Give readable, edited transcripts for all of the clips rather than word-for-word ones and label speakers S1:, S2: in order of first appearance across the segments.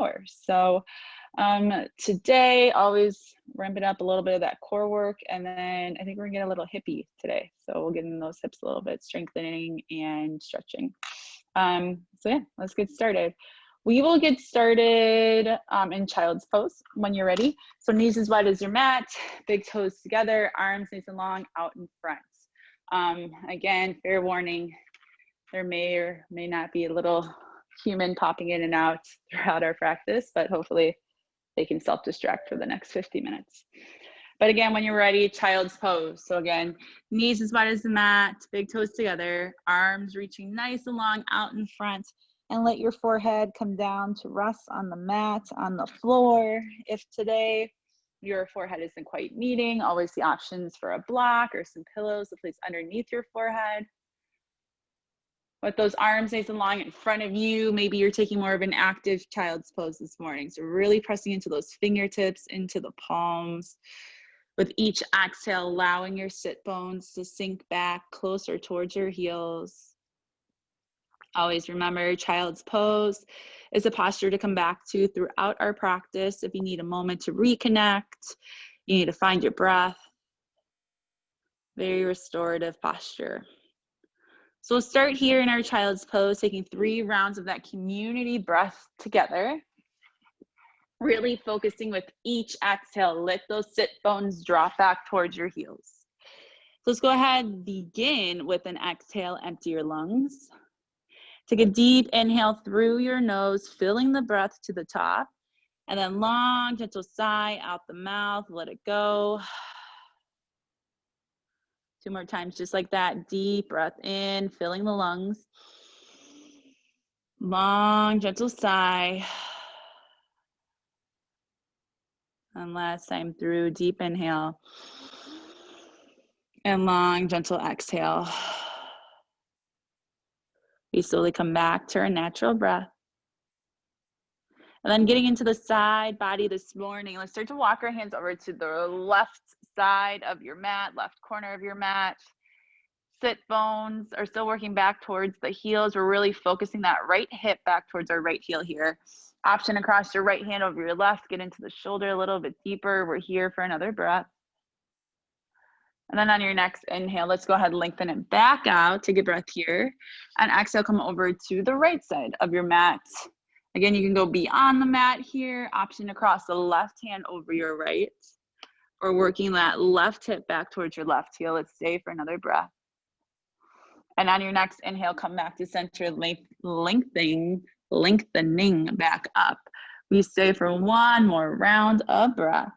S1: hour. So today, always ramping up a little bit of that core work, and then I think we're gonna get a little hippie today. So we'll get in those hips a little bit, strengthening and stretching. So yeah, let's get started. We will get started in child's pose when you're ready. So knees as wide as your mat, big toes together, arms nice and long out in front. Again, fair warning, there may or may not be a little human popping in and out throughout our practice, but hopefully they can self-distract for the next 50 minutes. But again, when you're ready, child's pose. So again, knees as wide as the mat, big toes together, arms reaching nice and long out in front, and let your forehead come down to rest on the mat, on the floor. If today your forehead isn't quite meeting, always the options for a block or some pillows to place underneath your forehead. With those arms nice and long in front of you, maybe you're taking more of an active child's pose this morning. So really pressing into those fingertips, into the palms. With each exhale, allowing your sit bones to sink back closer towards your heels. Always remember, child's pose is a posture to come back to throughout our practice. If you need a moment to reconnect, you need to find your breath. Very restorative posture. So we'll start here in our child's pose, taking 3 rounds of that community breath together. Really focusing with each exhale, let those sit bones drop back towards your heels. So let's go ahead and begin with an exhale, empty your lungs. Take a deep inhale through your nose, filling the breath to the top, and then long, gentle sigh out the mouth, let it go. 2 more times, just like that. Deep breath in, filling the lungs. Long, gentle sigh. And last time through, deep inhale. And long, gentle exhale. We slowly come back to our natural breath. And then getting into the side body this morning, let's start to walk our hands over to the left side of your mat, left corner of your mat. Sit bones are still working back towards the heels. We're really focusing that right hip back towards our right heel here. Option across your right hand over your left. Get into the shoulder a little bit deeper. We're here for another breath. And then on your next inhale, let's go ahead and lengthen it back out. Take a breath here. And exhale, come over to the right side of your mat. Again, you can go beyond the mat here. Option across the left hand over your right. Or working that left hip back towards your left heel. Let's stay for another breath. And on your next inhale, come back to center, lengthening back up. We stay for 1 more round of breath.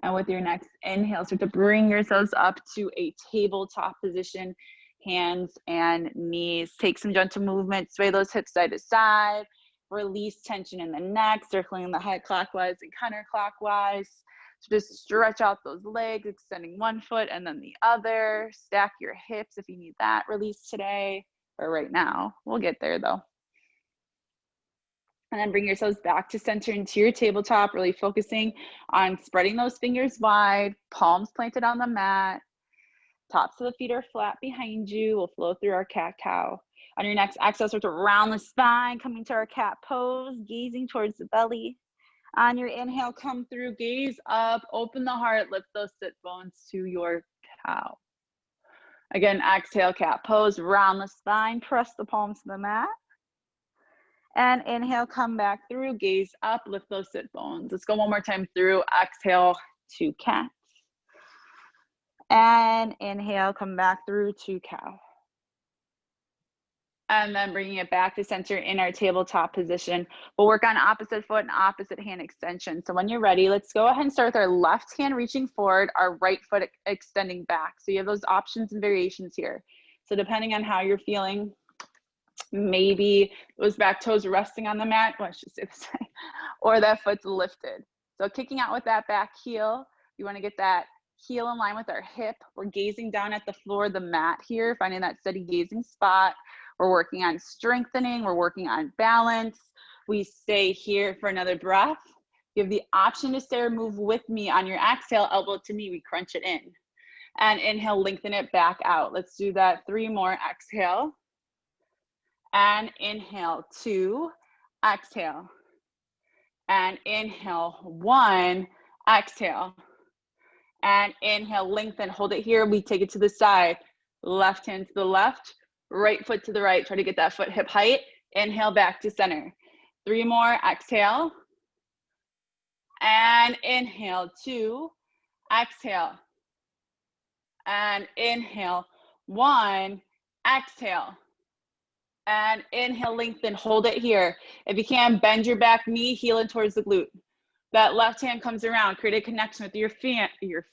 S1: And with your next inhale, start to bring yourselves up to a tabletop position, hands and knees. Take some gentle movement, sway those hips side to side, release tension in the neck, circling the head clockwise and counterclockwise. So just stretch out those legs, extending one foot and then the other. Stack your hips if you need that release today or right now. We'll get there though. And then bring yourselves back to center into your tabletop, really focusing on spreading those fingers wide, palms planted on the mat. Tops of the feet are flat behind you. We'll flow through our cat-cow. On your next exhale, start to round the spine, coming to our cat pose, gazing towards the belly. On your inhale, come through, gaze up, open the heart, lift those sit bones to your cow. Again, exhale, cat pose, round the spine, press the palms to the mat. And inhale, come back through, gaze up, lift those sit bones. Let's go one more time through. Exhale to cat. And inhale, come back through to cow. And then bringing it back to center in our tabletop position. We'll work on opposite foot and opposite hand extension. So when you're ready, let's go ahead and start with our left hand reaching forward, our right foot extending back. So you have those options and variations here. So depending on how you're feeling, maybe those back toes are resting on the mat, let's just say the same, or that foot's lifted. So kicking out with that back heel, you want to get that heel in line with our hip. We're gazing down at the floor, the mat here, finding that steady gazing spot. We're working on strengthening, we're working on balance. We stay here for another breath. You have the option to stay or move with me. On your exhale, elbow to knee, we crunch it in. And inhale, lengthen it back out. Let's do that 3 more. Exhale. And inhale, 2, exhale. And inhale, 1, exhale. And inhale, lengthen, hold it here. We take it to the side. Left hand to the left, right foot to the right. Try to get that foot hip height. Inhale, back to center. 3 more, exhale. And inhale, 2, exhale. And inhale, 1, exhale. And inhale, lengthen, hold it here. If you can, bend your back knee, heel in towards the glute. That left hand comes around, create a connection with your feet, your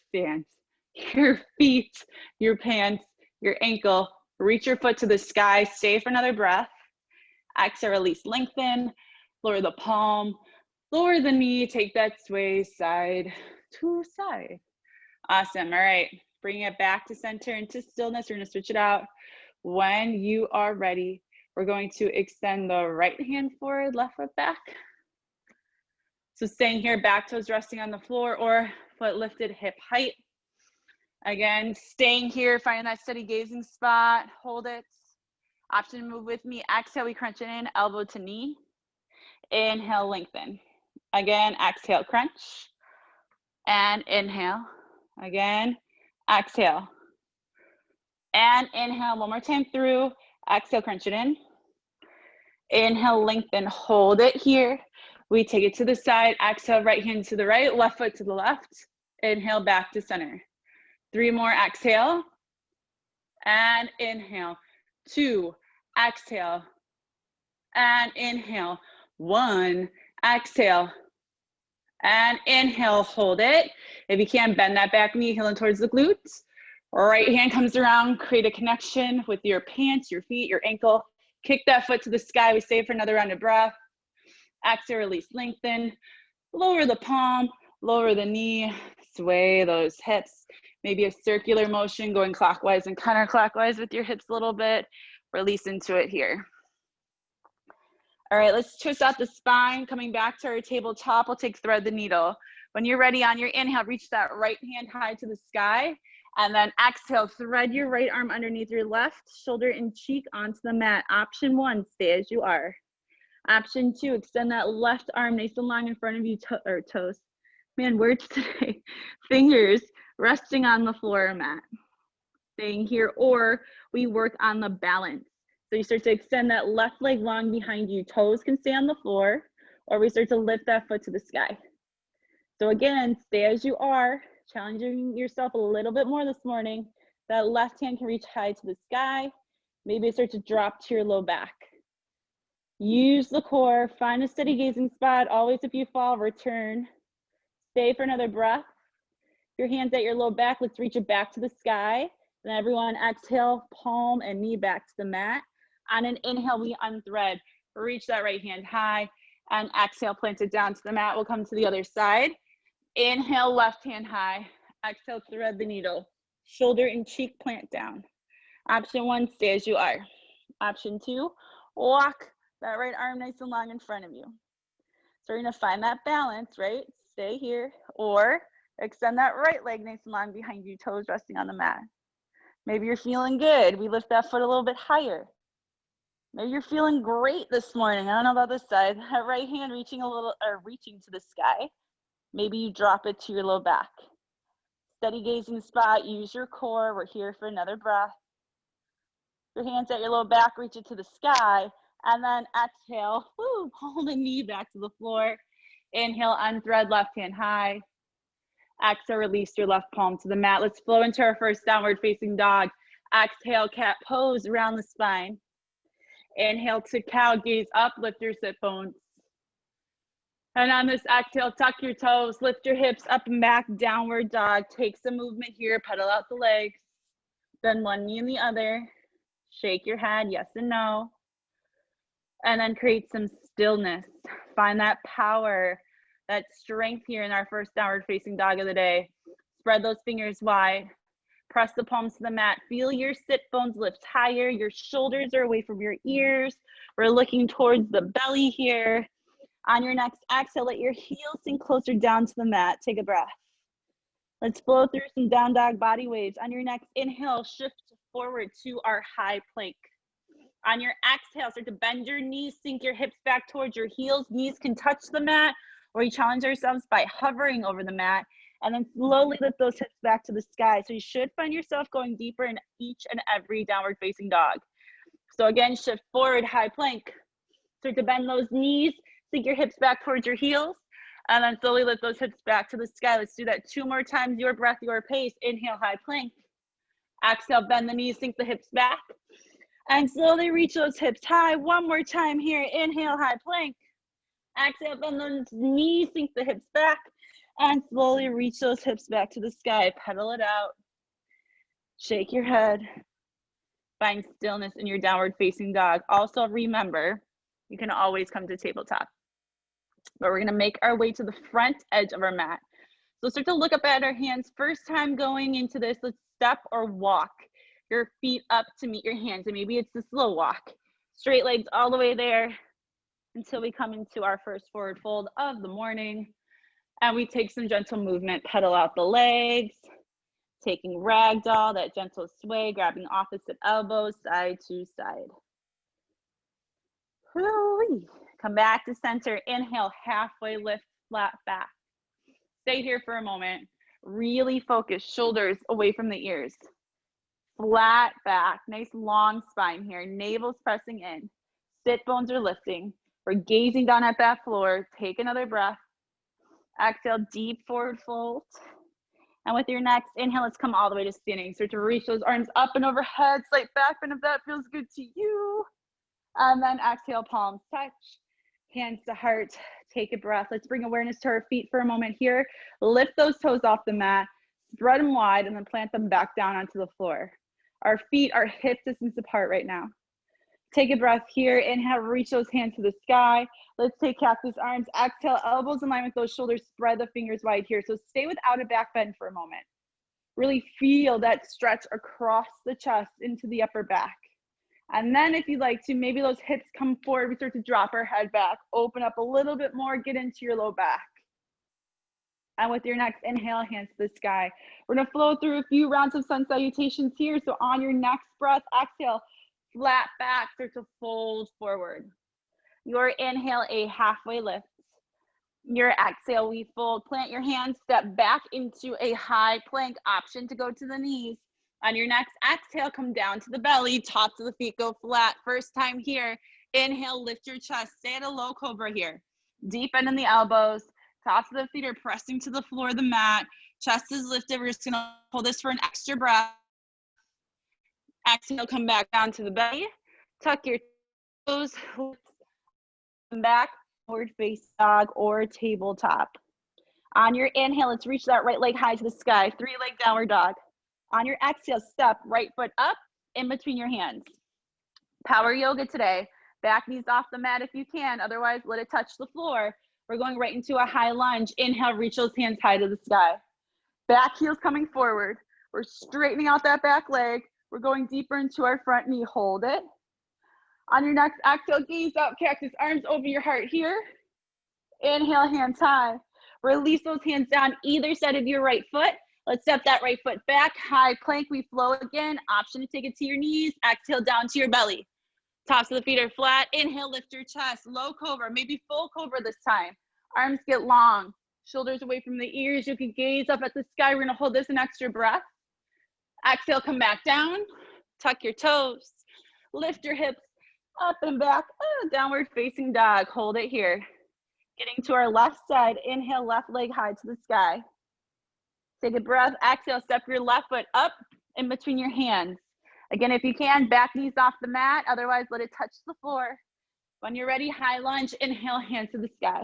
S1: pants, your ankle. Reach your foot to the sky, stay for another breath. Exhale, release, lengthen, lower the palm, lower the knee, take that sway side to side. Awesome, all right. Bring it back to center into stillness. We're gonna switch it out. When you are ready, we're going to extend the right hand forward, left foot back. So staying here, back toes resting on the floor or foot lifted, hip height. Again, staying here, finding that steady gazing spot, hold it. Option to move with me. Exhale, we crunch it in, elbow to knee. Inhale, lengthen. Again, exhale, crunch. And inhale. Again, exhale. And inhale, one more time through. Exhale, crunch it in. Inhale, lengthen, hold it here. We take it to the side, exhale, right hand to the right, left foot to the left. Inhale, back to center. 3 more, exhale. And inhale, 2, exhale. And inhale, 1, exhale. And inhale, hold it. If you can, bend that back knee, heel in towards the glutes. Right hand comes around, create a connection with your pants, your feet, your ankle. Kick that foot to the sky. We stay for another round of breath. Exhale, release, lengthen. Lower the palm, lower the knee, sway those hips. Maybe a circular motion going clockwise and counterclockwise with your hips a little bit. Release into it here. All right, let's twist out the spine. Coming back to our tabletop, we'll take thread the needle. When you're ready on your inhale, reach that right hand high to the sky. And then exhale, thread your right arm underneath your left, shoulder and cheek onto the mat. Option 1, stay as you are. Option 2, extend that left arm nice and long in front of you, toes. Man, words today. Fingers resting on the floor or mat. Staying here, or we work on the balance. So you start to extend that left leg long behind you. Toes can stay on the floor, or we start to lift that foot to the sky. So again, stay as you are, challenging yourself a little bit more this morning. That left hand can reach high to the sky. Maybe start to drop to your low back. Use the core, find a steady gazing spot. Always if you fall, return. Stay for another breath. Your hands at your low back, let's reach it back to the sky. And everyone exhale, palm and knee back to the mat. On an inhale, we unthread. Reach that right hand high and exhale, plant it down to the mat. We'll come to the other side. Inhale, left hand high. Exhale, thread the needle. Shoulder and cheek plant down. Option 1, stay as you are. Option 2, walk that right arm nice and long in front of you. So we're gonna find that balance, right? Stay here, or extend that right leg nice and long behind you, toes resting on the mat. Maybe you're feeling good. We lift that foot a little bit higher. Maybe you're feeling great this morning. I don't know about this side. That right hand reaching to the sky. Maybe you drop it to your low back. Steady gazing spot, use your core. We're here for another breath. Your hands at your low back, reach it to the sky. And then exhale, pull the knee back to the floor. Inhale, unthread, left hand high. Exhale, release your left palm to the mat. Let's flow into our first downward facing dog. Exhale, cat pose around the spine. Inhale to cow, gaze up, lift your sit bones. And on this exhale, tuck your toes, lift your hips up and back, downward dog. Take some movement here, pedal out the legs. Then one knee and the other. Shake your head, yes and no. And then create some stillness. Find that power, that strength here in our first downward facing dog of the day. Spread those fingers wide. Press the palms to the mat. Feel your sit bones lift higher. Your shoulders are away from your ears. We're looking towards the belly here. On your next exhale, let your heels sink closer down to the mat. Take a breath. Let's flow through some down dog body waves. On your next inhale, shift forward to our high plank. On your exhale, start to bend your knees, sink your hips back towards your heels. Knees can touch the mat where we challenge ourselves by hovering over the mat and then slowly lift those hips back to the sky. So you should find yourself going deeper in each and every downward facing dog. So again, shift forward, high plank. Start to bend those knees, sink your hips back towards your heels, and then slowly lift those hips back to the sky. Let's do that 2 more times, your breath, your pace. Inhale, high plank. Exhale, bend the knees, sink the hips back. And slowly reach those hips high. 1 more time here. Inhale, high plank. Exhale, bend those knees, sink the hips back. And slowly reach those hips back to the sky. Pedal it out. Shake your head. Find stillness in your downward facing dog. Also remember, you can always come to tabletop. But we're gonna make our way to the front edge of our mat. So start to look up at our hands. First time going into this, let's step or walk your feet up to meet your hands. And maybe it's the slow walk. Straight legs all the way there until we come into our first forward fold of the morning. And we take some gentle movement, pedal out the legs, taking ragdoll, that gentle sway, grabbing opposite elbows, side to side. Woo-wee. Come back to center. Inhale, halfway lift, flat back. Stay here for a moment. Really focus, shoulders away from the ears. Flat back, nice long spine here. Navel's pressing in. Sit bones are lifting. We're gazing down at that floor. Take another breath. Exhale, deep forward fold. And with your next inhale, let's come all the way to standing. Start to reach those arms up and overhead. Slight back bend if that feels good to you. And then exhale, palms touch. Hands to heart. Take a breath. Let's bring awareness to our feet for a moment here. Lift those toes off the mat. Spread them wide and then plant them back down onto the floor. Our feet are hip distance apart right now. Take a breath here. Inhale, reach those hands to the sky. Let's take cactus arms. Exhale, elbows in line with those shoulders. Spread the fingers wide here. So stay without a back bend for a moment. Really feel that stretch across the chest into the upper back. And then if you'd like to, maybe those hips come forward. We start to drop our head back. Open up a little bit more. Get into your low back. And with your next inhale, hands to the sky. We're going to flow through a few rounds of sun salutations here. So on your next breath, exhale, flat back, start to fold forward. Your inhale, a halfway lift. Your exhale, we fold. Plant your hands, step back into a high plank, option to go to the knees. On your next exhale, come down to the belly, tops of the feet go flat. First time here, inhale, lift your chest. Stay at a low cobra here. Deep bend in the elbows. Tops of the feet are pressing to the floor of the mat. Chest is lifted. We're just gonna hold this for an extra breath. Exhale, come back down to the belly. Tuck your toes, come back, forward face dog or tabletop. On your inhale, let's reach that right leg high to the sky. 3-leg downward dog. On your exhale, step right foot up in between your hands. Power yoga today. Back knees off the mat if you can. Otherwise, let it touch the floor. We're going right into a high lunge. Inhale, reach those hands high to the sky. Back heels coming forward. We're straightening out that back leg. We're going deeper into our front knee. Hold it. On your next exhale, gaze out, cactus arms over your heart here. Inhale, hands high. Release those hands down either side of your right foot. Let's step that right foot back. High plank, we flow again. Option to take it to your knees. Exhale down to your belly. Tops of the feet are flat. Inhale, lift your chest. Low cobra, maybe full cobra this time. Arms get long. Shoulders away from the ears. You can gaze up at the sky. We're gonna hold this an extra breath. Exhale, come back down. Tuck your toes. Lift your hips up and back. Downward facing dog. Hold it here. Getting to our left side. Inhale, left leg high to the sky. Take a breath. Exhale, step your left foot up in between your hands. Again, if you can, back knees off the mat. Otherwise, let it touch the floor. When you're ready, high lunge. Inhale, hands to the sky.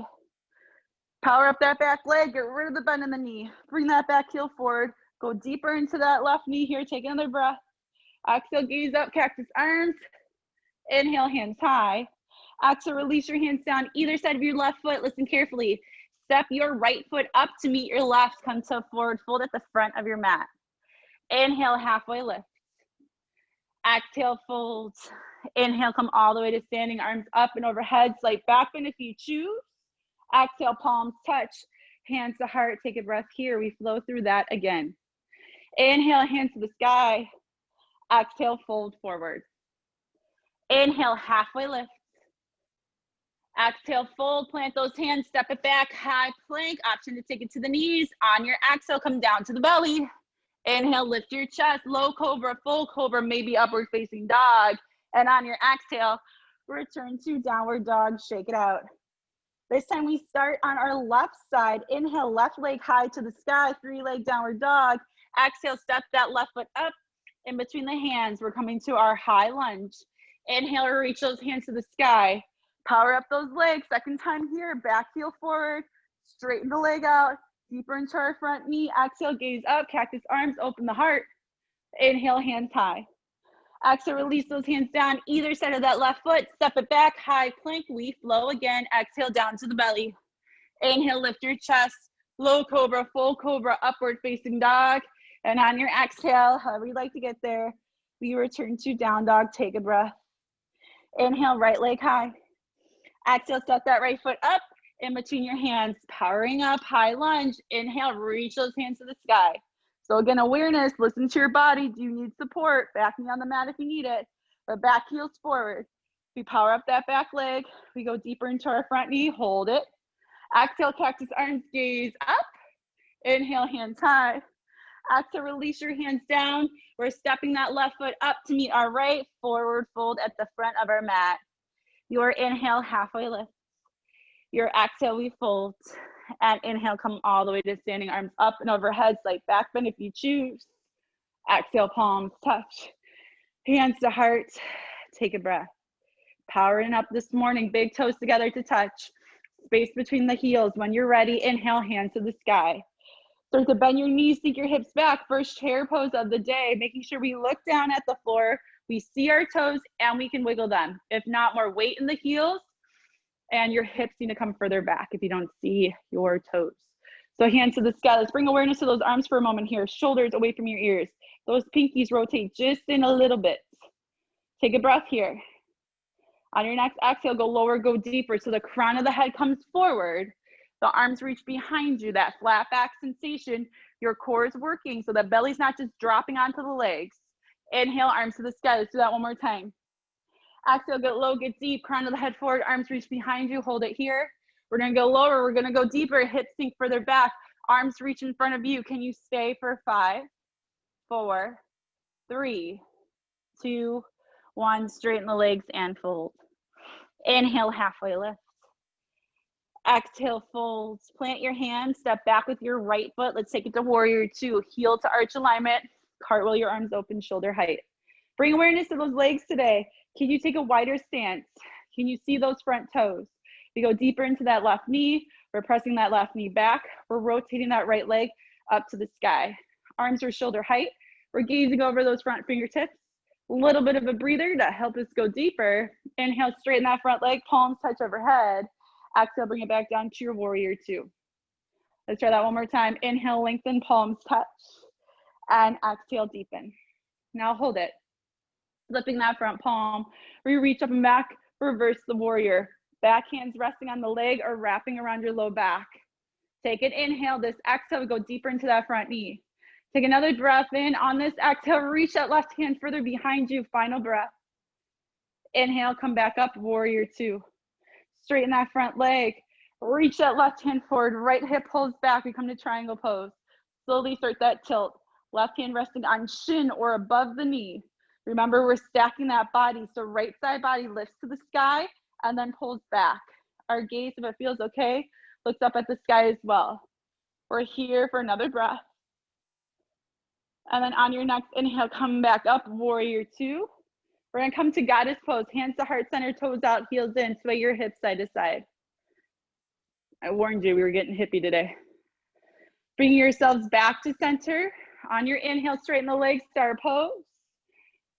S1: Power up that back leg. Get rid of the bend in the knee. Bring that back heel forward. Go deeper into that left knee here. Take another breath. Exhale, gaze up, cactus arms. Inhale, hands high. Exhale, release your hands down either side of your left foot. Listen carefully. Step your right foot up to meet your left. Come to a forward fold at the front of your mat. Inhale, halfway lift. Exhale, fold. Inhale, come all the way to standing, arms up and overhead. Slight back bend if you choose. Exhale, palms touch. Hands to heart. Take a breath here. We flow through that again. Inhale, hands to the sky. Exhale, fold forward. Inhale, halfway lift. Exhale, fold, plant those hands, step it back, high plank, option to take it to the knees. On your exhale, come down to the belly. Inhale, lift your chest, low cobra, full cobra, maybe upward facing dog. And on your exhale, return to downward dog, shake it out. This time we start on our left side. Inhale, left leg high to the sky, 3-leg downward dog. Exhale, step that left foot up in between the hands. We're coming to our high lunge. Inhale, reach those hands to the sky. Power up those legs. Second time here, back heel forward, straighten the leg out, deeper into our front knee. Exhale, gaze up, cactus arms, open the heart. Inhale, hands high. Exhale, release those hands down either side of that left foot. Step it back, high plank, we flow again. Exhale, down to the belly. Inhale, lift your chest, low cobra, full cobra, upward facing dog. And on your exhale, however you like to get there, we return to down dog, take a breath. Inhale, right leg high. Exhale, step that right foot up in between your hands, powering up, high lunge. Inhale, reach those hands to the sky. So again, awareness, listen to your body. Do you need support? Back me on the mat if you need it. But back heels forward. We power up that back leg. We go deeper into our front knee, hold it. Exhale, cactus arms, gaze up. Inhale, hands high. Exhale, release your hands down. We're stepping that left foot up to meet our right, forward fold at the front of our mat. Your inhale, halfway lift. Your exhale, we fold. And inhale, come all the way to standing, arms up and overhead, slight back bend if you choose. Exhale, palms touch. Hands to heart, take a breath. Powering up this morning, big toes together to touch. Space between the heels. When you're ready, inhale, hands to the sky. Start to bend your knees, sink your hips back. First chair pose of the day, making sure we look down at the floor. We see our toes and we can wiggle them. If not, more weight in the heels and your hips need to come further back if you don't see your toes. So hands to the sky. Let's bring awareness to those arms for a moment here. Shoulders away from your ears. Those pinkies rotate just in a little bit. Take a breath here. On your next exhale, go lower, go deeper. So the crown of the head comes forward. The arms reach behind you, that flat back sensation. Your core is working so the belly's not just dropping onto the legs. Inhale, arms to the sky. Let's do that one more time. Exhale, get low, get deep. Crown of the head forward, arms reach behind you. Hold it here. We're going to go lower. We're going to go deeper. Hips sink further back. Arms reach in front of you. Can you stay for 5, 4, 3, 2, 1. Straighten the legs and fold. Inhale, halfway lift. Exhale, folds. Plant your hands. Step back with your right foot. Let's take it to warrior 2. Heel to arch alignment. Cartwheel your arms open, shoulder height. Bring awareness to those legs today. Can you take a wider stance? Can you see those front toes? We go deeper into that left knee. We're pressing that left knee back. We're rotating that right leg up to the sky. Arms are shoulder height. We're gazing over those front fingertips. A little bit of a breather to help us go deeper. Inhale, straighten that front leg, palms touch overhead. Exhale, bring it back down to your warrior 2. Let's try that one more time. Inhale, lengthen, palms touch. And exhale, deepen. Now hold it. Flipping that front palm. We reach up and back, reverse the warrior. Back hands resting on the leg or wrapping around your low back. Take an inhale. This exhale, go deeper into that front knee. Take another breath in. On this exhale, reach that left hand further behind you. Final breath. Inhale, come back up, warrior 2. Straighten that front leg. Reach that left hand forward. Right hip pulls back. We come to triangle pose. Slowly start that tilt. Left hand resting on shin or above the knee. Remember, we're stacking that body. So right side body lifts to the sky and then pulls back. Our gaze, if it feels okay, looks up at the sky as well. We're here for another breath. And then on your next inhale, come back up, warrior 2. We're gonna come to goddess pose. Hands to heart center, toes out, heels in. Sway your hips side to side. I warned you we were getting hippie today. Bringing yourselves back to center. On your inhale, straighten the legs, star pose.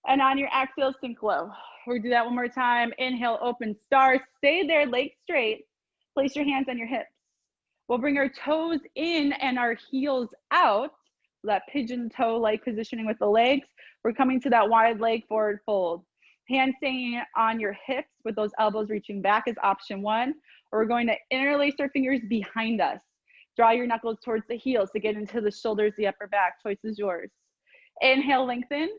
S1: And on your exhale, sink low. We'll do that one more time. Inhale, open star. Stay there, legs straight. Place your hands on your hips. We'll bring our toes in and our heels out. That pigeon toe-like positioning with the legs. We're coming to that wide leg forward fold. Hands staying on your hips with those elbows reaching back is option 1. Or we're going to interlace our fingers behind us. Draw your knuckles towards the heels to get into the shoulders, the upper back. Choice is yours. Inhale, lengthen.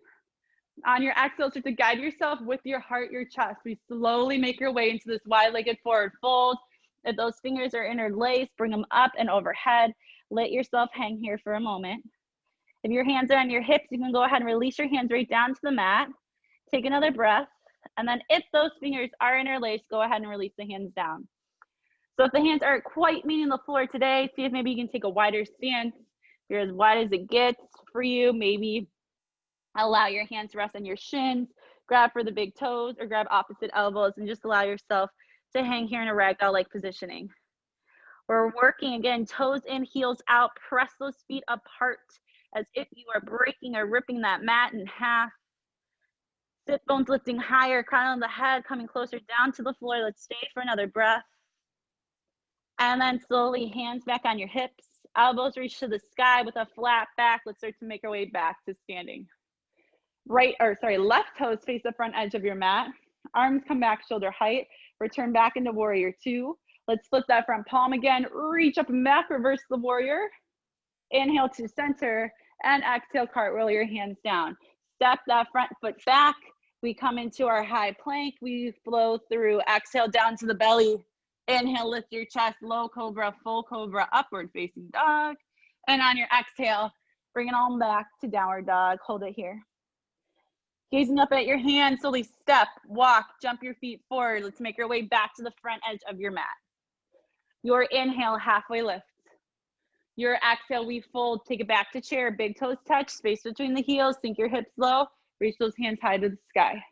S1: On your exhale, start to guide yourself with your heart, your chest. We slowly make your way into this wide-legged forward fold. If those fingers are interlaced, bring them up and overhead. Let yourself hang here for a moment. If your hands are on your hips, you can go ahead and release your hands right down to the mat. Take another breath. And then if those fingers are interlaced, go ahead and release the hands down. So if the hands aren't quite meeting the floor today, see if maybe you can take a wider stance. If you're as wide as it gets for you, maybe allow your hands to rest on your shins, grab for the big toes or grab opposite elbows and just allow yourself to hang here in a ragdoll-like positioning. We're working again, toes in, heels out, press those feet apart as if you are breaking or ripping that mat in half. Sit bones lifting higher, crown of the head coming closer down to the floor. Let's stay for another breath. And then slowly hands back on your hips, elbows reach to the sky with a flat back. Let's start to make our way back to standing. Left toes face the front edge of your mat. Arms come back shoulder height. Return back into warrior two. Let's flip that front palm again. Reach up and back, reverse the warrior. Inhale to center and exhale, cartwheel your hands down. Step that front foot back. We come into our high plank. We flow through, exhale down to the belly. Inhale, lift your chest, low cobra, full cobra, upward facing dog. And on your exhale, bring it all back to downward dog. Hold it here. Gazing up at your hands, slowly step, walk, jump your feet forward. Let's make our way back to the front edge of your mat. Your inhale, halfway lift. Your exhale, we fold, take it back to chair, big toes touch, space between the heels, sink your hips low, reach those hands high to the sky.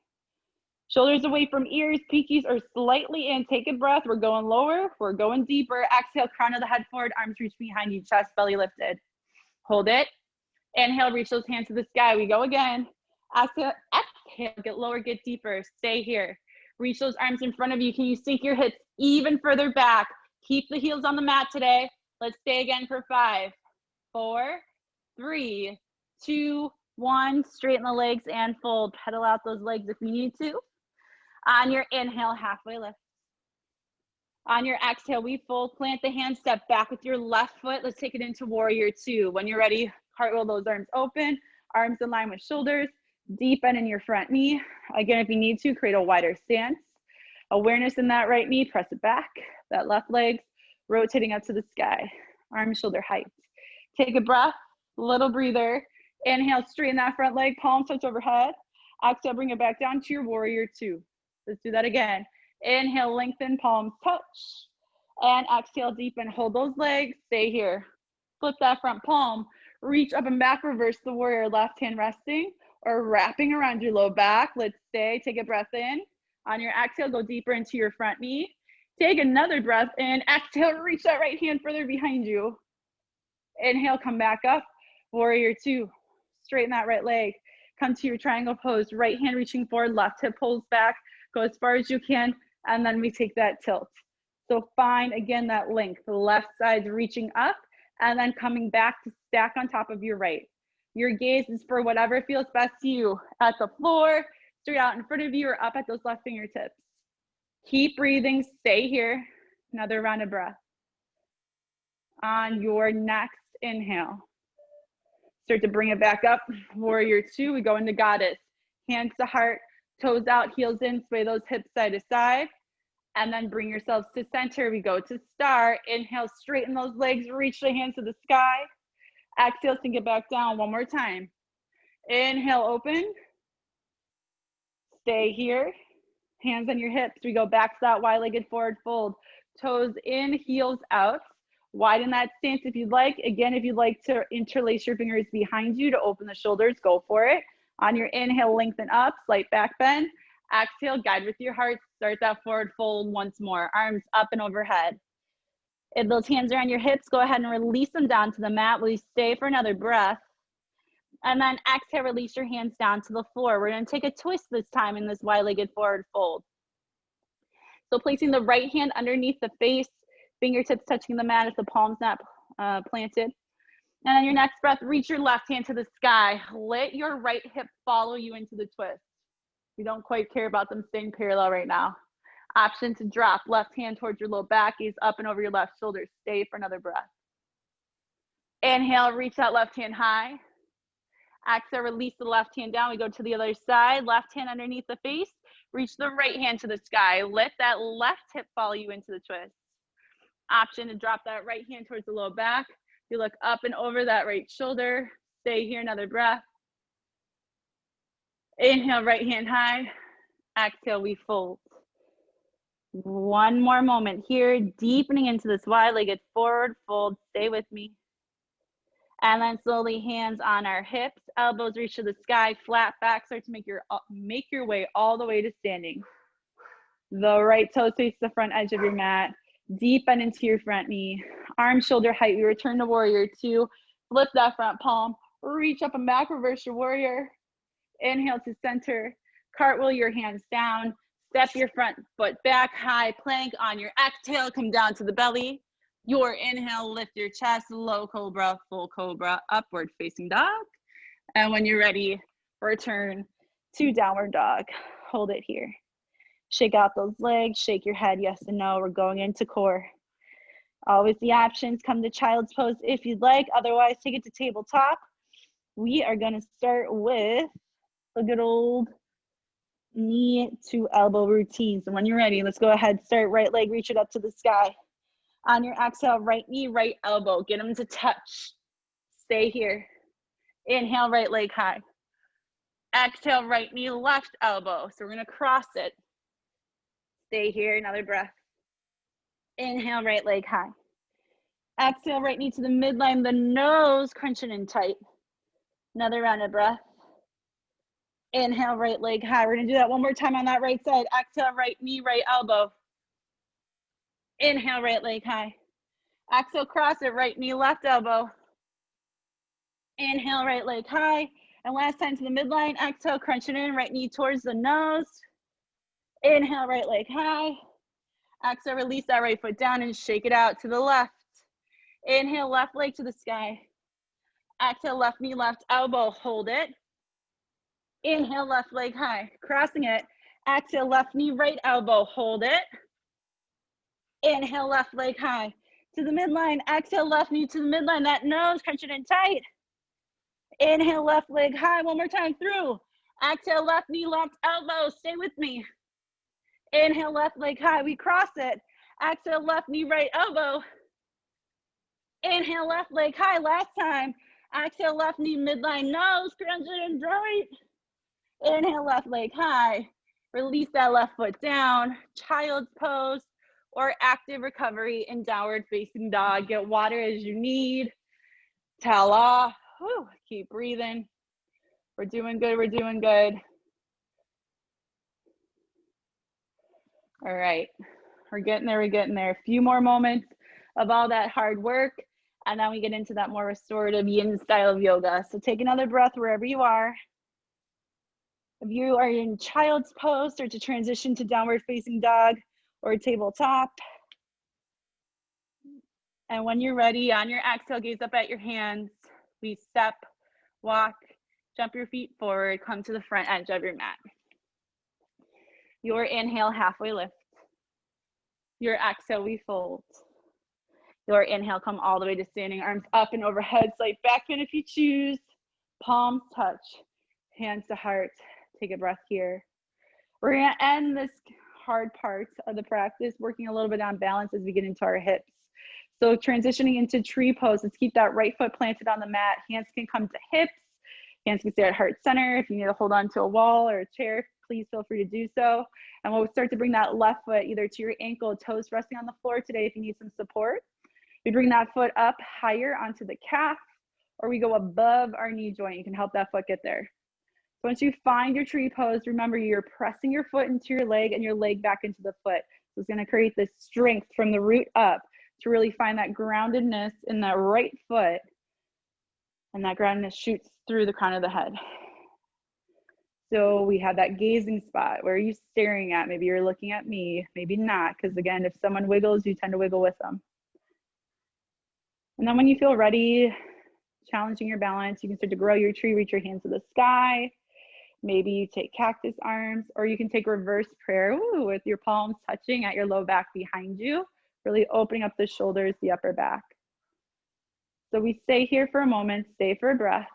S1: Shoulders away from ears, pinkies are slightly in, take a breath, we're going lower, we're going deeper. Exhale, crown of the head forward, arms reach behind you, chest, belly lifted. Hold it. Inhale, reach those hands to the sky, we go again. Exhale, get lower, get deeper, stay here. Reach those arms in front of you. Can you sink your hips even further back? Keep the heels on the mat today. Let's stay again for 5, 4, 3, 2, 1. Straighten the legs and fold. Pedal out those legs if you need to. On your inhale, halfway lift. On your exhale, we fold, plant the hands, step back with your left foot. Let's take it into warrior two. When you're ready, cartwheel those arms open, arms in line with shoulders, deep bend in your front knee. Again, if you need to, create a wider stance. Awareness in that right knee, press it back. That left leg's rotating up to the sky, arms shoulder height. Take a breath, little breather. Inhale, straighten that front leg, palms touch overhead. Exhale, bring it back down to your warrior two. Let's do that again. Inhale, lengthen, palms touch. And exhale, deepen, hold those legs, stay here. Flip that front palm, reach up and back, reverse the warrior, left hand resting or wrapping around your low back. Let's stay, take a breath in. On your exhale, go deeper into your front knee. Take another breath in. Exhale, reach that right hand further behind you. Inhale, come back up. Warrior two. Straighten that right leg. Come to your triangle pose. Right hand reaching forward, left hip pulls back. Go as far as you can, and then we take that tilt. So find, again, that length. The left side's reaching up, and then coming back to stack on top of your right. Your gaze is for whatever feels best to you. At the floor, straight out in front of you, or up at those left fingertips. Keep breathing, stay here. Another round of breath. On your next inhale, start to bring it back up. Warrior two, we go into goddess. Hands to heart, toes out, heels in, sway those hips side to side. And then bring yourselves to center. We go to star. Inhale, straighten those legs, reach the hands to the sky. Exhale, sink it back down one more time. Inhale, open. Stay here. Hands on your hips. We go back to that wide-legged forward fold. Toes in, heels out. Widen that stance if you'd like. Again, if you'd like to interlace your fingers behind you to open the shoulders, go for it. On your inhale, lengthen up, slight back bend. Exhale, guide with your heart. Start that forward fold once more. Arms up and overhead. If those hands are on your hips, go ahead and release them down to the mat. Will you stay for another breath? And then exhale, release your hands down to the floor. We're going to take a twist this time in this wide-legged forward fold. So placing the right hand underneath the face, fingertips touching the mat if the palm's not planted. And on your next breath, reach your left hand to the sky. Let your right hip follow you into the twist. We don't quite care about them staying parallel right now. Option to drop left hand towards your low back, gaze up and over your left shoulder. Stay for another breath. Inhale, reach that left hand high. Exhale, release the left hand down. We go to the other side. Left hand underneath the face. Reach the right hand to the sky. Let that left hip follow you into the twist. Option to drop that right hand towards the low back. You look up and over that right shoulder. Stay here, another breath. Inhale, right hand high. Exhale, we fold. One more moment here, deepening into this wide-legged forward fold. Stay with me. And then slowly hands on our hips, elbows reach to the sky, flat back. Start to make your way all the way to standing. The right toes face the front edge of your mat. Deep bend into your front knee. Arm shoulder height. We return to warrior two. Flip that front palm. Reach up and back. Reverse your warrior. Inhale to center. Cartwheel your hands down. Step your front foot back. High plank on your exhale. Come down to the belly. Your inhale, lift your chest. Low cobra, full cobra, upward facing dog. And when you're ready, return to downward dog. Hold it here. Shake out those legs, shake your head, yes and no. We're going into core. Always the options, come to child's pose if you'd like. Otherwise, take it to tabletop. We are gonna start with a good old knee to elbow routine. So when you're ready, let's go ahead, start right leg, reach it up to the sky. On your exhale, right knee, right elbow, get them to touch. Stay here. Inhale, right leg high. Exhale, right knee, left elbow. So we're gonna cross it. Stay here, another breath. Inhale, right leg high. Exhale, right knee to the midline, the nose crunching in tight. Another round of breath. Inhale, right leg high. We're gonna do that one more time on that right side. Exhale, right knee, right elbow. Inhale, right leg high. Exhale, cross it, right knee, left elbow. Inhale, right leg high. And last time to the midline, exhale, crunch it in, right knee towards the nose. Inhale, right leg high. Exhale, release that right foot down and shake it out to the left. Inhale, left leg to the sky. Exhale, left knee, left elbow, hold it. Inhale, left leg high, crossing it. Exhale, left knee, right elbow, hold it. Inhale, left leg high to the midline. Exhale, left knee to the midline, that nose, crunch it in tight. Inhale, left leg high, one more time through. Exhale, left knee, left elbow, stay with me. Inhale, left leg high, we cross it. Exhale, left knee, right elbow. Inhale, left leg high, last time. Exhale, left knee, midline, nose, crunch it in tight. Inhale, left leg high. Release that left foot down, child's pose, or active recovery in downward facing dog. Get water as you need. Towel off. Whew, keep breathing. We're doing good, we're doing good. All right, we're getting there, we're getting there. A few more moments of all that hard work, and then we get into that more restorative yin style of yoga. So take another breath wherever you are. If you are in child's pose, start to transition to downward facing dog or tabletop. And when you're ready, on your exhale, gaze up at your hands. We step, walk, jump your feet forward, come to the front edge of your mat. Your inhale, halfway lift. Your exhale, we fold. Your inhale, come all the way to standing, arms up and overhead, slight back bend if you choose. Palms touch, hands to heart. Take a breath here. We're gonna end this hard part of the practice working a little bit on balance as we get into our hips. So transitioning into tree pose, let's keep that right foot planted on the mat. Hands can come to hips. Hands can stay at heart center. If you need to hold on to a wall or a chair, please feel free to do so. And we'll start to bring that left foot either to your ankle, toes resting on the floor today if you need some support. We bring that foot up higher onto the calf, or we go above our knee joint. You can help that foot get there. So once you find your tree pose, remember you're pressing your foot into your leg and your leg back into the foot. So it's gonna create this strength from the root up to really find that groundedness in that right foot. And that groundedness shoots through the crown of the head. So we have that gazing spot. Where are you staring at? Maybe you're looking at me, maybe not, because again, if someone wiggles, you tend to wiggle with them. And then when you feel ready, challenging your balance, you can start to grow your tree, reach your hands to the sky. Maybe you take cactus arms, or you can take reverse prayer with your palms touching at your low back behind you, really opening up the shoulders, the upper back. So we stay here for a moment, stay for a breath.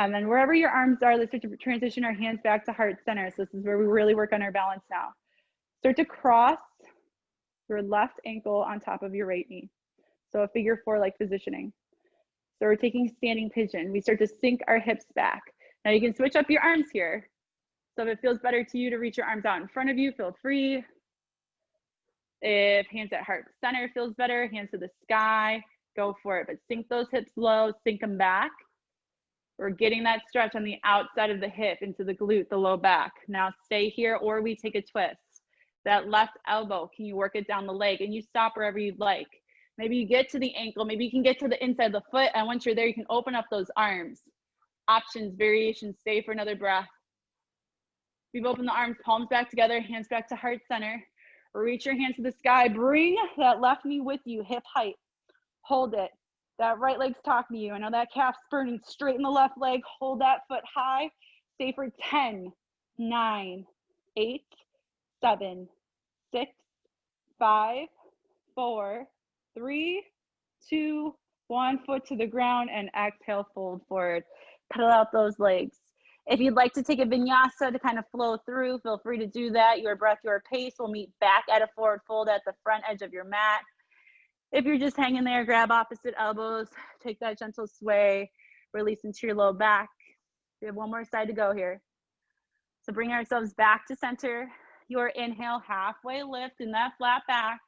S1: And then wherever your arms are, let's start to transition our hands back to heart center. So this is where we really work on our balance now. Start to cross your left ankle on top of your right knee. So a figure 4 like positioning. So we're taking standing pigeon. We start to sink our hips back. Now you can switch up your arms here. So if it feels better to you to reach your arms out in front of you, feel free. If hands at heart center feels better, hands to the sky, go for it. But sink those hips low, sink them back. We're getting that stretch on the outside of the hip into the glute, the low back. Now stay here, or we take a twist. That left elbow, can you work it down the leg? And you stop wherever you'd like. Maybe you get to the ankle, maybe you can get to the inside of the foot, and once you're there, you can open up those arms. Options, variations, stay for another breath. We've opened the arms, palms back together, hands back to heart center. Reach your hands to the sky, bring that left knee with you, hip height. Hold it. That right leg's talking to you. I know that calf's burning. Straighten the left leg, hold that foot high. Stay for 10, 9, 8, 7, 6, 5, 4, 3, 2, 1. Foot to the ground and exhale, fold forward. Pedal out those legs. If you'd like to take a vinyasa to kind of flow through, feel free to do that. Your breath, your pace. We'll meet back at a forward fold at the front edge of your mat. If you're just hanging there, grab opposite elbows, take that gentle sway, release into your low back. We have one more side to go here. So bring ourselves back to center. Your inhale, halfway lift in that flat back.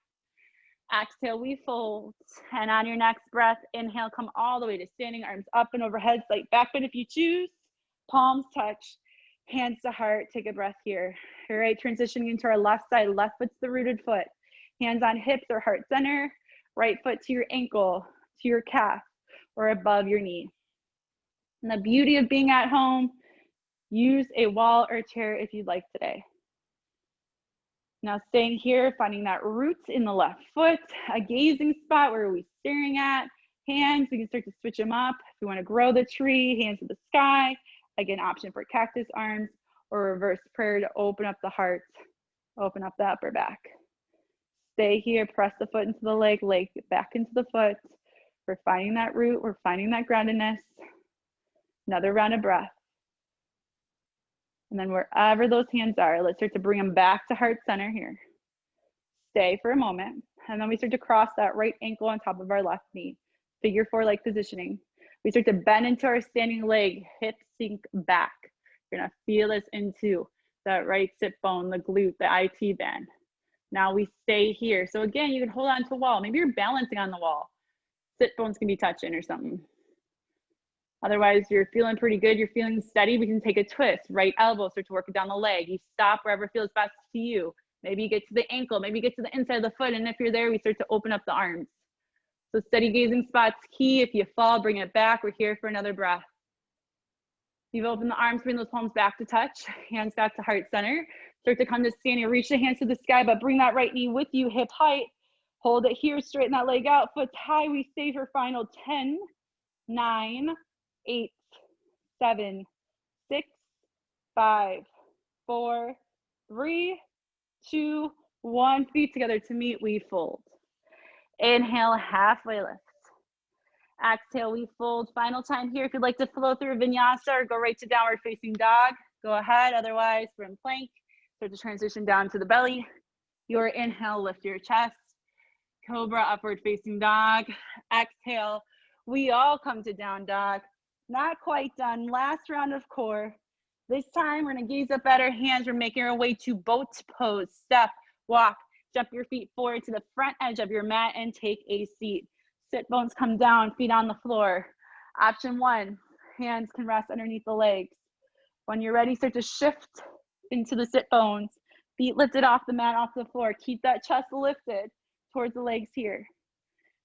S1: Exhale, we fold. And on your next breath, inhale, come all the way to standing, arms up and overhead, slight back bend if you choose. Palms touch, hands to heart. Take a breath here. All right, transitioning into our left side. Left foot's the rooted foot. Hands on hips or heart center. Right foot to your ankle, to your calf, or above your knee. And the beauty of being at home, use a wall or chair if you'd like today. Now staying here, finding that root in the left foot, a gazing spot. Where are we staring at? Hands, we can start to switch them up. If we want to grow the tree, hands to the sky. Again, option for cactus arms, or reverse prayer to open up the heart, open up the upper back. Stay here, press the foot into the leg back into the foot. We're finding that root, we're finding that groundedness. Another round of breath. And then wherever those hands are, let's start to bring them back to heart center here. Stay for a moment. And then we start to cross that right ankle on top of our left knee. Figure 4 like positioning. We start to bend into our standing leg, hips sink back. You're gonna feel this into that right sit bone, the glute, the IT band. Now we stay here. So again, you can hold on to a wall. Maybe you're balancing on the wall. Sit bones can be touching or something. Otherwise, you're feeling pretty good. You're feeling steady. We can take a twist. Right elbow, start to work it down the leg. You stop wherever feels best to you. Maybe you get to the ankle. Maybe you get to the inside of the foot. And if you're there, we start to open up the arms. So steady gazing spot's key. If you fall, bring it back. We're here for another breath. You've opened the arms, bring those palms back to touch. Hands back to heart center. Start to come to standing. Reach the hands to the sky, but bring that right knee with you, hip height. Hold it here, straighten that leg out, foot high. We stay for final 10, 9, 8, 7, 6, 5, 4, 3, 2, 1. Feet together to meet, we fold. Inhale, halfway lift. Exhale, we fold. Final time here. If you'd like to flow through a vinyasa or go right to downward facing dog, go ahead. Otherwise, we're in plank. Start to transition down to the belly. Your inhale, lift your chest. Cobra, upward facing dog. Exhale, we all come to down dog. Not quite done. Last round of core. This time, we're gonna gaze up at our hands. We're making our way to boat pose. Step, walk, jump your feet forward to the front edge of your mat and take a seat. Sit bones come down, feet on the floor. Option 1, hands can rest underneath the legs. When you're ready, start to shift into the sit bones. Feet lifted off the mat, off the floor. Keep that chest lifted towards the legs here.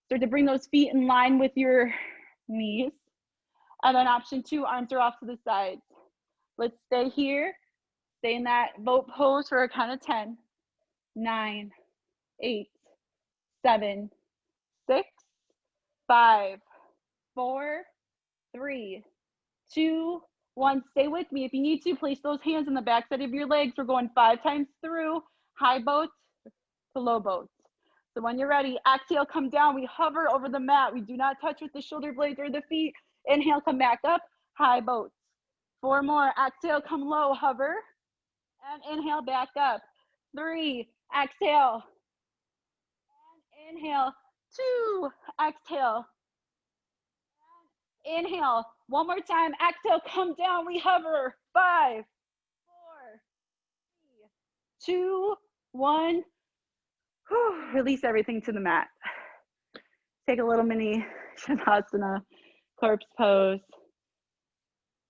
S1: Start to bring those feet in line with your knees. And then option 2, arms are off to the sides. Let's stay here. Stay in that boat pose for a count of 10, 9, 8, 7, 6, 5, 4, 3, 2, 1. Stay with me. If you need to, place those hands on the backside of your legs. We're going 5 times through, high boat to low boat. So when you're ready, exhale, come down. We hover over the mat. We do not touch with the shoulder blades or the feet. Inhale, come back up, high boat. 4 more. Exhale, come low, hover. And inhale, back up. 3, exhale. And inhale. 2, exhale. And inhale. One more time. Exhale, come down. We hover. 5, 4, 3, 2, 1. Whew. Release everything to the mat. Take a little mini Shavasana, corpse pose.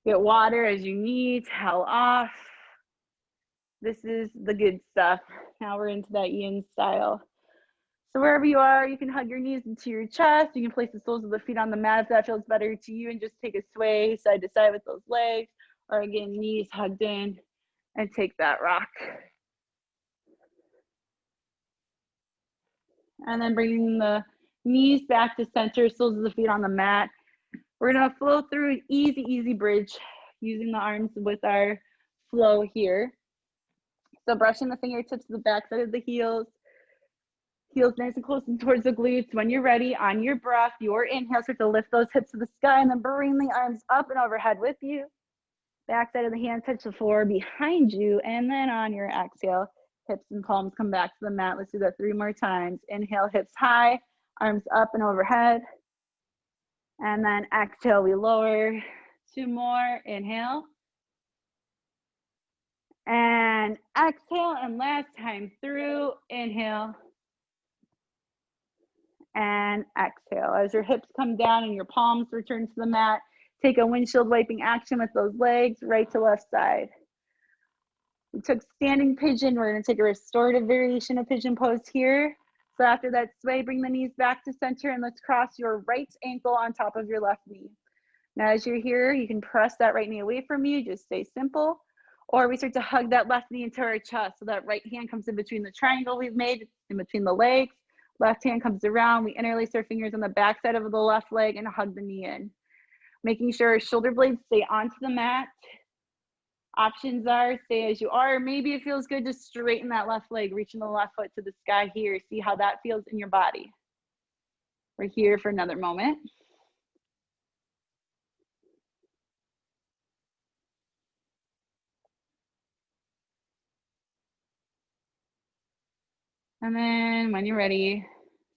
S1: Get water as you need, towel off. This is the good stuff. Now we're into that yin style. So wherever you are, you can hug your knees into your chest. You can place the soles of the feet on the mat if that feels better to you, and just take a sway side to side with those legs, or again, knees hugged in, and take that rock. And then bringing the knees back to center, soles of the feet on the mat. We're gonna flow through an easy, easy bridge using the arms with our flow here. So brushing the fingertips to the backside of the heels. Heels nice and close and towards the glutes. When you're ready, on your breath, your inhale, start to lift those hips to the sky, and then bring the arms up and overhead with you. Backside of the hands touch the floor behind you, and then on your exhale, hips and palms come back to the mat. Let's do that 3 more times. Inhale, hips high, arms up and overhead. And then exhale, we lower. 2 more. Inhale. And exhale, and last time through. Inhale. And exhale. As your hips come down and your palms return to the mat, take a windshield wiping action with those legs, right to left side. We took standing pigeon. We're going to take a restorative variation of pigeon pose here. So after that sway, bring the knees back to center, and let's cross your right ankle on top of your left knee. Now, as you're here, you can press that right knee away from you. Just stay simple. Or we start to hug that left knee into our chest. So that right hand comes in between the triangle we've made, in between the legs. Left hand comes around. We interlace our fingers on the back side of the left leg and hug the knee in. Making sure our shoulder blades stay onto the mat. Options are stay as you are, or maybe it feels good to straighten that left leg, reaching the left foot to the sky here. See how that feels in your body. We're here for another moment. And then when you're ready,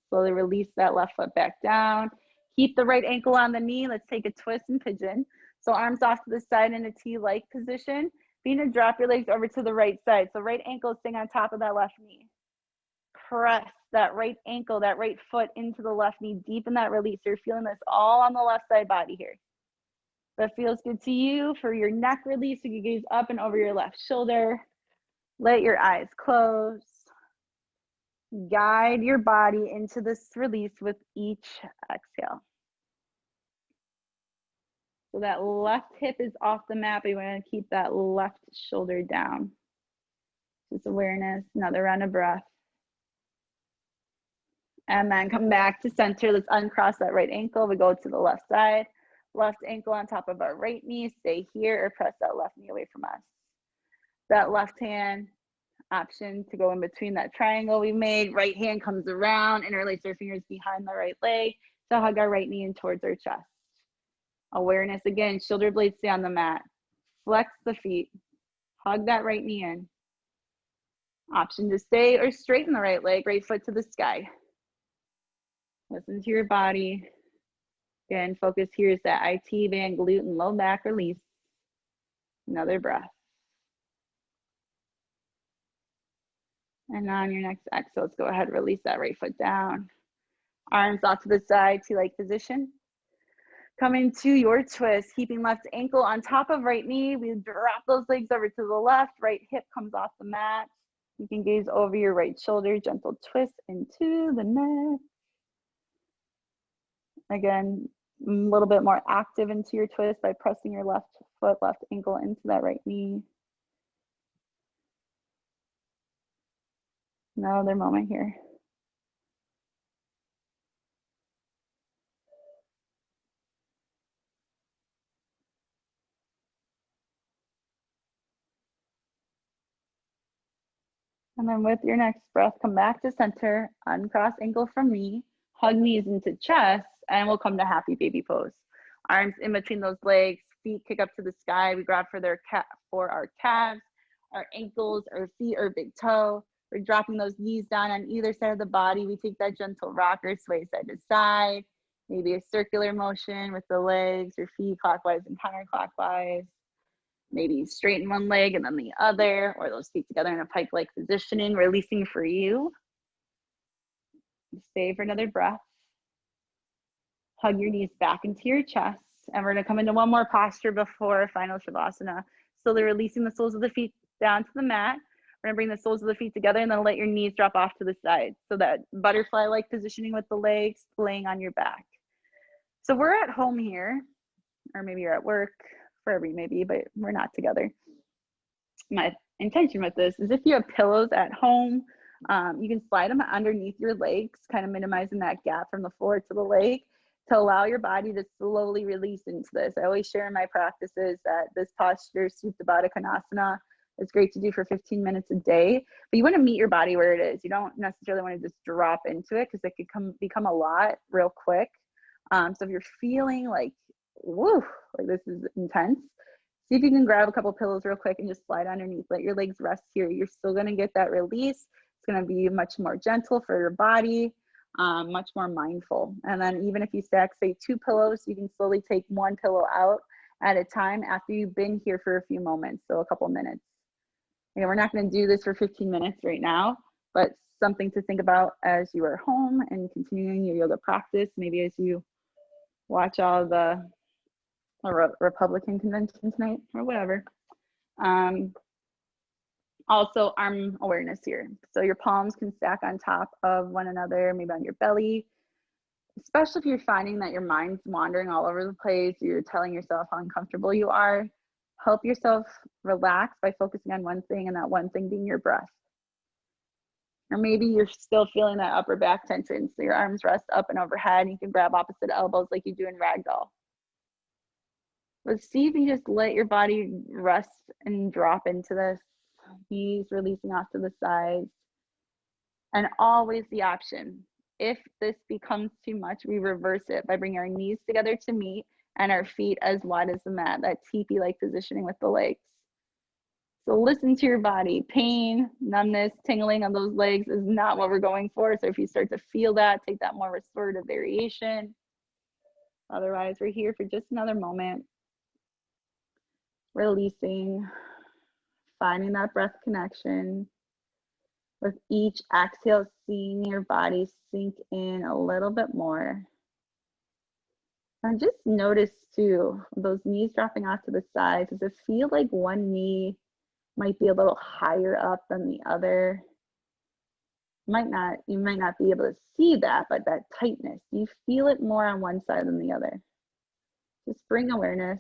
S1: slowly release that left foot back down. Keep the right ankle on the knee. Let's take a twist and pigeon. So arms off to the side in a T-like position. Begin to drop your legs over to the right side. So right ankle staying on top of that left knee. Press that right ankle, that right foot into the left knee. Deepen that release. You're feeling this all on the left side body here. That feels good to you. For your neck release, you can gaze up and over your left shoulder. Let your eyes close. Guide your body into this release with each exhale. So that left hip is off the mat, but you want to keep that left shoulder down. Just awareness, another round of breath. And then come back to center. Let's uncross that right ankle. We go to the left side. Left ankle on top of our right knee. Stay here or press that left knee away from us. That left hand option to go in between that triangle we made. Right hand comes around, interlace our fingers behind the right leg to hug our right knee in towards our chest. Awareness again, shoulder blades stay on the mat. Flex the feet. Hug that right knee in. Option to stay or straighten the right leg, right foot to the sky. Listen to your body. Again, focus here is that IT band, glute, and low back release. Another breath. And on your next exhale, let's go ahead and release that right foot down. Arms off to the side, T-like position. Come into your twist, keeping left ankle on top of right knee. We drop those legs over to the left, right hip comes off the mat. You can gaze over your right shoulder, gentle twist into the neck. Again, a little bit more active into your twist by pressing your left foot, left ankle into that right knee. Another moment here. And then with your next breath, come back to center, uncross ankle from knee, hug knees into chest, and we'll come to happy baby pose. Arms in between those legs, feet kick up to the sky. We grab for our calves, our ankles, our feet, or big toe. We're dropping those knees down on either side of the body. We take that gentle rocker, sway side to side, maybe a circular motion with the legs or feet clockwise and counterclockwise. Maybe straighten one leg and then the other, or those feet together in a pike-like positioning, releasing for you. Stay for another breath. Hug your knees back into your chest. And we're gonna come into one more posture before final Shavasana. Slowly releasing the soles of the feet down to the mat. We're gonna bring the soles of the feet together and then let your knees drop off to the side. So that butterfly-like positioning with the legs laying on your back. So we're at home here, or maybe you're at work, wherever you may be, but we're not together. My intention with this is if you have pillows at home, you can slide them underneath your legs, kind of minimizing that gap from the floor to the leg to allow your body to slowly release into this. I always share in my practices that this posture, Supta Baddha Konasana, is great to do for 15 minutes a day, but you want to meet your body where it is. You don't necessarily want to just drop into it because it could become a lot real quick. So if you're feeling like, woo, like this is intense, see if you can grab a couple pillows real quick and just slide underneath. Let your legs rest here. You're still going to get that release. It's going to be much more gentle for your body, much more mindful. And then even if you stack, say, 2 pillows, you can slowly take 1 pillow out at a time after you've been here for a few moments, so a couple minutes. Again, we're not going to do this for 15 minutes right now, but something to think about as you are home and continuing your yoga practice, maybe as you watch all the Republican convention tonight or whatever. Also, arm awareness here. So your palms can stack on top of one another, maybe on your belly, especially if you're finding that your mind's wandering all over the place, you're telling yourself how uncomfortable you are. Help yourself relax by focusing on one thing, and that one thing being your breath. Or maybe you're still feeling that upper back tension, so your arms rest up and overhead, and you can grab opposite elbows like you do in ragdoll. But see if you just let your body rest and drop into this. Knees releasing off to the sides. And always the option, if this becomes too much, we reverse it by bringing our knees together to meet and our feet as wide as the mat, that teepee-like positioning with the legs. So listen to your body. Pain, numbness, tingling on those legs is not what we're going for. So if you start to feel that, take that more restorative variation. Otherwise, we're here for just another moment. Releasing, finding that breath connection. With each exhale, seeing your body sink in a little bit more. And just notice too, those knees dropping off to the side. Does it feel like one knee might be a little higher up than the other? You might not be able to see that, but that tightness, do you feel it more on one side than the other? Just bring awareness.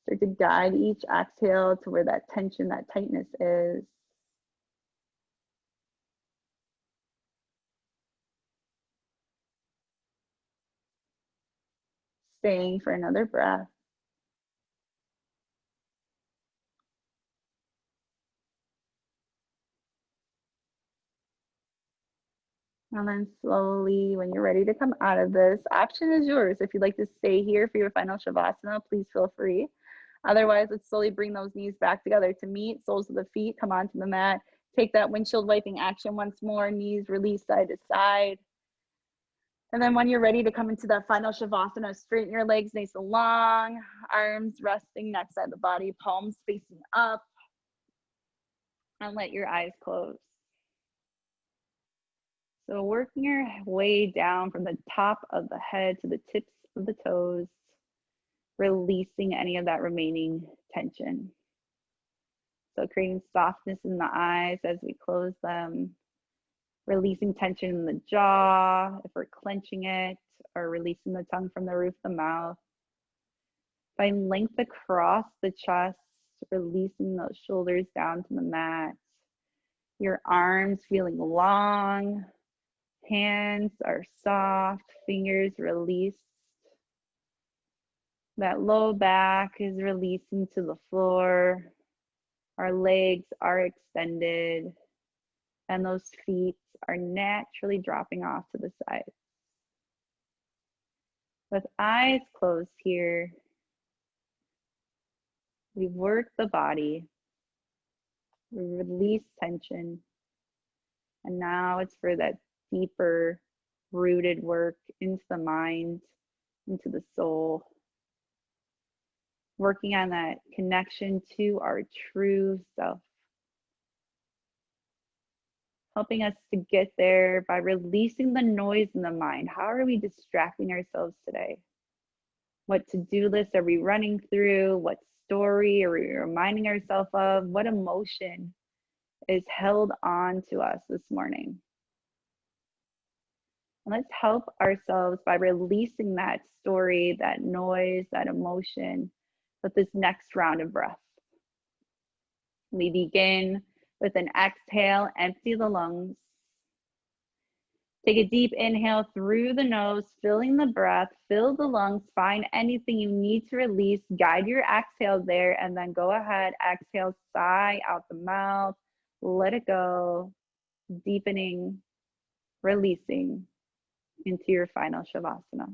S1: Start to guide each exhale to where that tension, that tightness is. Staying for another breath. And then slowly, when you're ready to come out of this, option is yours. If you'd like to stay here for your final Shavasana, please feel free. Otherwise, let's slowly bring those knees back together to meet, soles of the feet, come onto the mat. Take that windshield wiping action once more, knees release side to side. And then when you're ready to come into that final Shavasana, straighten your legs nice and long, arms resting next side of the body, palms facing up, and let your eyes close. So working your way down from the top of the head to the tips of the toes, releasing any of that remaining tension. So creating softness in the eyes as we close them, releasing tension in the jaw if we're clenching it, or releasing the tongue from the roof of the mouth. Find length across the chest, releasing those shoulders down to the mat. Your arms feeling long. Hands are soft, fingers released. That low back is releasing to the floor. Our legs are extended, and those feet are naturally dropping off to the side. With eyes closed here, we work the body, we release tension, and now it's for that deeper rooted work into the mind, into the soul, working on that connection to our true self, helping us to get there by releasing the noise in the mind. How are we distracting ourselves today? What to-do list are we running through? What story are we reminding ourselves of? What emotion is held on to us this morning? And let's help ourselves by releasing that story, that noise, that emotion with this next round of breath. We begin with an exhale, empty the lungs. Take a deep inhale through the nose, filling the breath, fill the lungs, find anything you need to release, guide your exhale there, and then go ahead, exhale, sigh out the mouth, let it go, deepening, releasing into your final Shavasana.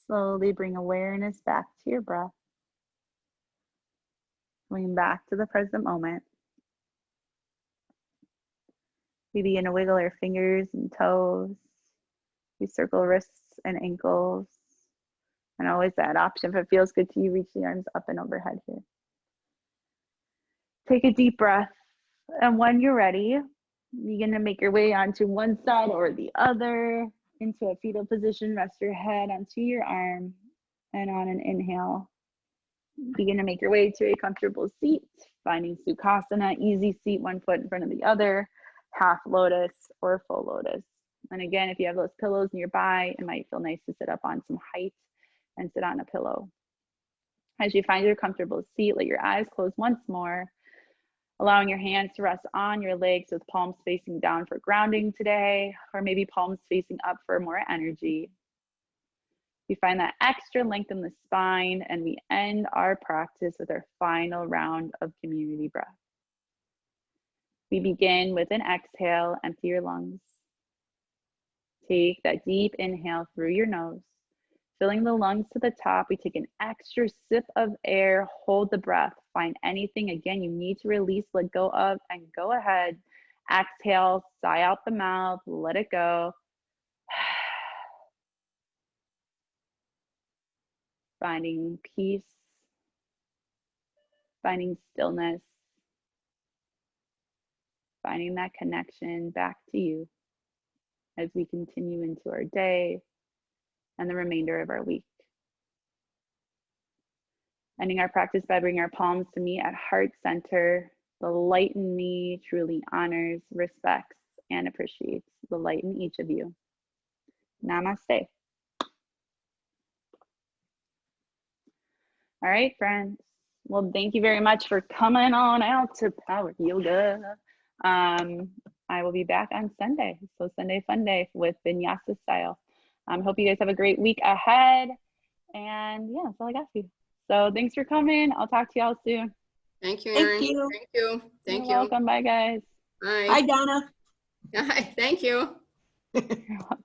S1: Slowly bring awareness back to your breath, coming back to the present moment. We begin to wiggle our fingers and toes. We circle wrists and ankles. And always that option, if it feels good to you, reach the arms up and overhead here. Take a deep breath. And when you're ready, begin to make your way onto one side or the other, into a fetal position. Rest your head onto your arm. And on an inhale, begin to make your way to a comfortable seat, finding Sukhasana, easy seat, one foot in front of the other, half lotus or full lotus. And again, if you have those pillows nearby, it might feel nice to sit up on some height and sit on a pillow. As you find your comfortable seat, let your eyes close once more, allowing your hands to rest on your legs with palms facing down for grounding today, or maybe palms facing up for more energy. We find that extra length in the spine, and we end our practice with our final round of community breath. We begin with an exhale, empty your lungs. Take that deep inhale through your nose, filling the lungs to the top. We take an extra sip of air, hold the breath, find anything, again, you need to release, let go of, and go ahead. Exhale, sigh out the mouth, let it go. Finding peace, finding stillness, finding that connection back to you as we continue into our day and the remainder of our week. Ending our practice by bringing our palms to meet at heart center. The light in me truly honors, respects, and appreciates the light in each of you. Namaste. All right, friends. Well, thank you very much for coming on out to Power Yoga. I will be back on Sunday. So Sunday Fun Day with Vinyasa style. Hope you guys have a great week ahead. And yeah, that's all I got for you. So thanks for coming. I'll talk to y'all soon.
S2: Thank you, Erin.
S3: Thank you.
S2: Thank you. Thank
S1: You're
S2: you.
S1: welcome. Bye, guys.
S2: Bye.
S3: Hi, Donna.
S2: Hi. Thank you.
S1: You're welcome.